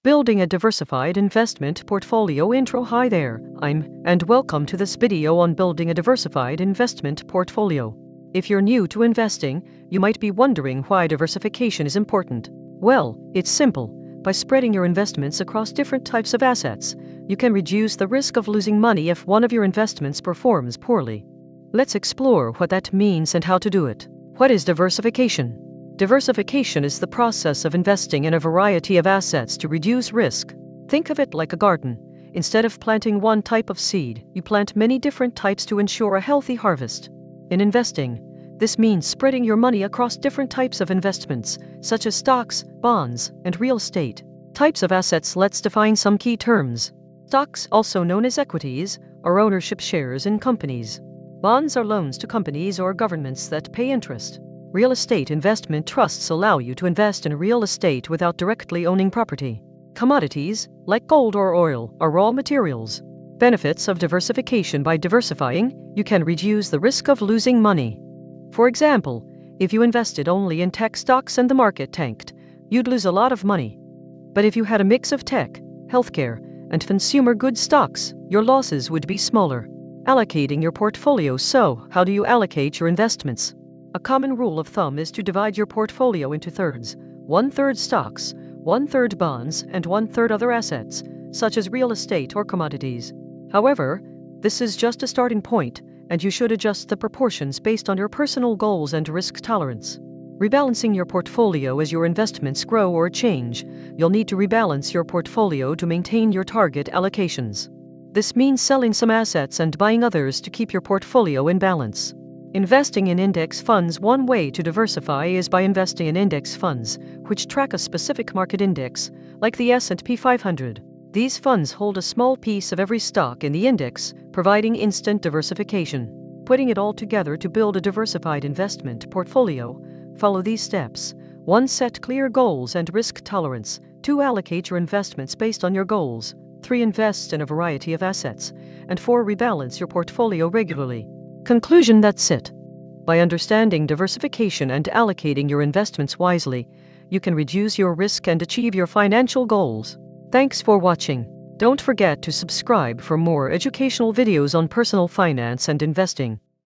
Building a diversified investment portfolio intro. Hi there, and welcome to this video on building a diversified investment portfolio. If you're new to investing, you might be wondering why diversification is important. Well, it's simple. By spreading your investments across different types of assets, you can reduce the risk of losing money if one of your investments performs poorly. Let's explore what that means and how to do it. What is diversification? Diversification is the process of investing in a variety of assets to reduce risk. Think of it like a garden. Instead of planting one type of seed, you plant many different types to ensure a healthy harvest. In investing, this means spreading your money across different types of investments, such as stocks, bonds, and real estate. Types of assets. Let's define some key terms. Stocks, also known as equities, are ownership shares in companies. Bonds are loans to companies or governments that pay interest. Real estate investment trusts allow you to invest in real estate without directly owning property. Commodities, like gold or oil, are raw materials. Benefits of diversification. By diversifying, you can reduce the risk of losing money. For example, if you invested only in tech stocks and the market tanked, you'd lose a lot of money. But if you had a mix of tech, healthcare, and consumer goods stocks, your losses would be smaller. Allocating your portfolio. So, how do you allocate your investments? A common rule of thumb is to divide your portfolio into thirds: 1/3 stocks, 1/3 bonds, and 1/3 other assets, such as real estate or commodities. However, this is just a starting point, and you should adjust the proportions based on your personal goals and risk tolerance. Rebalancing your portfolio. As your investments grow or change, you'll need to rebalance your portfolio to maintain your target allocations. This means selling some assets and buying others to keep your portfolio in balance. Investing in index funds. One way to diversify is by investing in index funds, which track a specific market index, like the S&P 500. These funds hold a small piece of every stock in the index, providing instant diversification. Putting it all together to build a diversified investment portfolio, follow these steps. 1. Set clear goals and risk tolerance. 2. Allocate your investments based on your goals. 3. Invest in a variety of assets. And 4. Rebalance your portfolio regularly. Conclusion. That's it. By understanding diversification and allocating your investments wisely, you can reduce your risk and achieve your financial goals. Thanks for watching. Don't forget to subscribe for more educational videos on personal finance and investing.